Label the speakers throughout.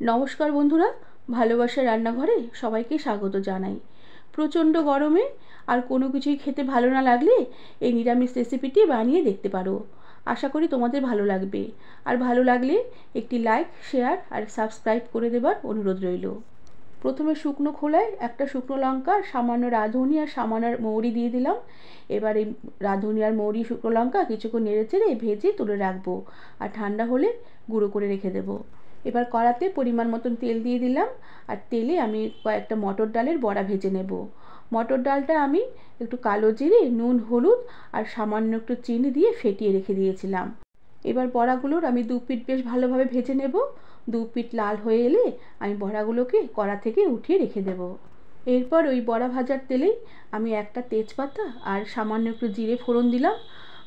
Speaker 1: নমস্কার বন্ধুরা, ভালোবাসার রান্নাঘরে সবাইকে স্বাগত জানাই। প্রচণ্ড গরমে আর কোনো কিছুই খেতে ভালো না লাগলে এই নিরামিষ রেসিপিটি বানিয়ে দেখতে পারো। আশা করি তোমাদের ভালো লাগবে। আর ভালো লাগলে একটি লাইক, শেয়ার আর সাবস্ক্রাইব করে দেবার অনুরোধ রইল। প্রথমে শুকনো খোলায় একটা শুকনো লঙ্কা, সামান্য রাঁধুনি আর সামান্য মৌরি দিয়ে দিলাম। এবার এই রাঁধুনি আর মৌরি, শুকনো লঙ্কা কিছুক্ষণ নেড়েচেড়ে ভেজে তুলে রাখবো, আর ঠান্ডা হলে গুঁড়ো করে রেখে দেবো। এবার কড়াতে পরিমাণ মতন তেল দিয়ে দিলাম, আর তেলে আমি কয়েকটা মটর ডালের বড়া ভেজে নেব। মটর ডালটা আমি একটু কালো জিরে, নুন, হলুদ আর সামান্য একটু চিনি দিয়ে ফেটিয়ে রেখে দিয়েছিলাম। এবার বড়াগুলোর আমি দু পিঠ বেশ ভালোভাবে ভেজে নেব। দু পিঠ লাল হয়ে এলে আমি বড়াগুলোকে কড়া থেকে উঠিয়ে রেখে দেব। এরপর ওই বড়া ভাজার তেলেই আমি একটা তেজপাতা আর সামান্য একটু জিরে ফোড়ন দিলাম,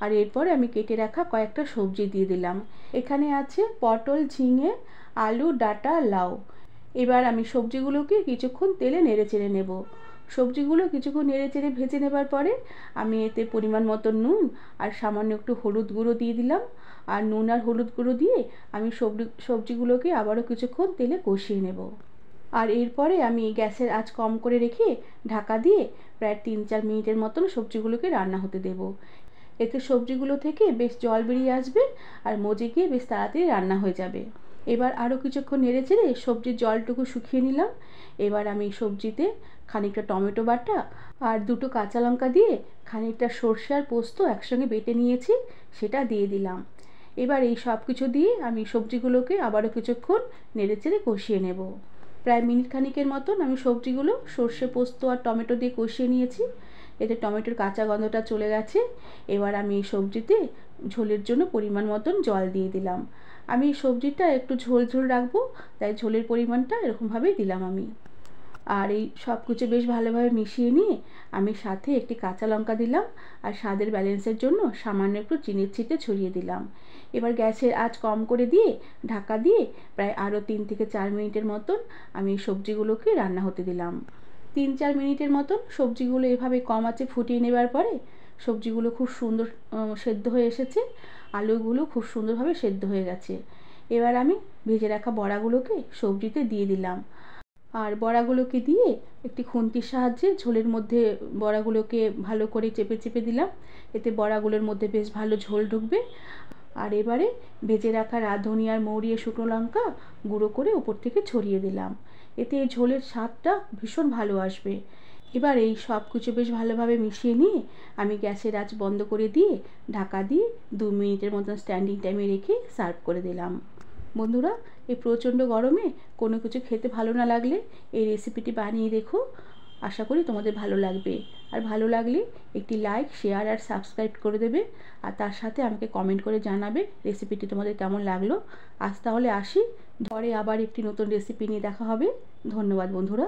Speaker 1: আর এরপরে আমি কেটে রাখা কয়েকটা সবজি দিয়ে দিলাম। এখানে আছে পটল, ঝিঙে, আলু, ডাঁটা, লাউ। এবার আমি সবজিগুলোকে কিছুক্ষণ তেলে নেড়ে চেড়ে নেব। সবজিগুলো কিছুক্ষণ নেড়ে চেড়ে ভেজে নেবার পরে আমি এতে পরিমাণ মতো নুন আর সামান্য একটু হলুদ গুঁড়ো দিয়ে দিলাম। আর নুন আর হলুদ গুঁড়ো দিয়ে আমি সবজিগুলোকে আবারও কিছুক্ষণ তেলে কষিয়ে নেব। আর এরপরে আমি গ্যাসের আঁচ কম করে রেখে ঢাকা দিয়ে প্রায় 3-4 মিনিটের মতন সবজিগুলোকে রান্না হতে দেব। এতে সবজিগুলো থেকে বেশ জল বেরিয়ে আসবে আর মজে গিয়ে বেশ তাড়াতাড়ি রান্না হয়ে যাবে। এবার আরও কিছুক্ষণ নেড়েচেড়ে সবজির জলটুকু শুকিয়ে নিলাম। এবার আমি সবজিতে খানিকটা টমেটো বাটা আর দুটো কাঁচা লঙ্কা দিয়ে খানিকটা সর্ষে আর পোস্ত একসঙ্গে বেটে নিয়েছি, সেটা দিয়ে দিলাম। এবার এই সব কিছু দিয়ে আমি সবজিগুলোকে আবারও কিছুক্ষণ নেড়েচেড়ে কষিয়ে নেব। প্রায় মিনিট খানিকের মতন আমি সবজিগুলো সর্ষে, পোস্ত আর টমেটো দিয়ে কষিয়ে নিয়েছি। এতে টমেটোর কাঁচা গন্ধটা চলে গেছে। এবার আমি এই সবজিতে ঝোলের জন্য পরিমাণ মতন জল দিয়ে দিলাম। আমি এই সবজিটা একটু ঝোল ঝোল রাখবো, তাই ঝোলের পরিমাণটা এরকমভাবেই দিলাম আমি। আর এই সব কিছু বেশ ভালোভাবে মিশিয়ে নিয়ে আমি সাথে একটি কাঁচা লঙ্কা দিলাম, আর স্বাদের ব্যালেন্সের জন্য সামান্য একটু চিনির ছিটে ছড়িয়ে দিলাম। এবার গ্যাসের আঁচ কম করে দিয়ে ঢাকা দিয়ে প্রায় আরও 3-4 মিনিটের মতন আমি সবজিগুলোকে রান্না হতে দিলাম। 3-4 মিনিটের মতন সবজিগুলো এভাবে কম আঁচে ফুটিয়ে নেবার পরে সবজিগুলো খুব সুন্দর সেদ্ধ হয়ে এসেছে। আলুগুলো খুব সুন্দরভাবে সেদ্ধ হয়ে গেছে। এবার আমি ভেজে রাখা বড়াগুলোকে সবজিতে দিয়ে দিলাম, আর বড়াগুলোকে দিয়ে একটি খুন্তির সাহায্যে ঝোলের মধ্যে বড়াগুলোকে ভালো করে চেপে চেপে দিলাম। এতে বড়াগুলোর মধ্যে বেশ ভালো ঝোল ঢুকবে। আর এবারে ভেজে রাখা রাঁধুনি আর মৌরি, শুকনো লঙ্কা গুঁড়ো করে উপর থেকে ছড়িয়ে দিলাম। এতে এই ঝোলের স্বাদটা ভীষণ ভালো আসবে। এবার এই সব কিছু বেশ ভালোভাবে মিশিয়ে নিয়ে আমি গ্যাসের আঁচ বন্ধ করে দিয়ে ঢাকা দিয়ে 2 মিনিটের মতন স্ট্যান্ডিং টাইমে রেখে সার্ভ করে দিলাম। বন্ধুরা, এই প্রচণ্ড গরমে কোনো কিছু খেতে ভালো না লাগলে এই রেসিপিটি বানিয়ে দেখো। আশা করি তোমাদের ভালো লাগবে। আর ভালো লাগলে একটি লাইক, শেয়ার আর সাবস্ক্রাইব করে দেবে, আর তার সাথে আমাকে কমেন্ট করে জানাবে রেসিপিটি তোমাদের কেমন লাগলো। আজ তাহলে আসি, পরে আবার একটি নতুন রেসিপি নিয়ে দেখা হবে। ধন্যবাদ বন্ধুরা।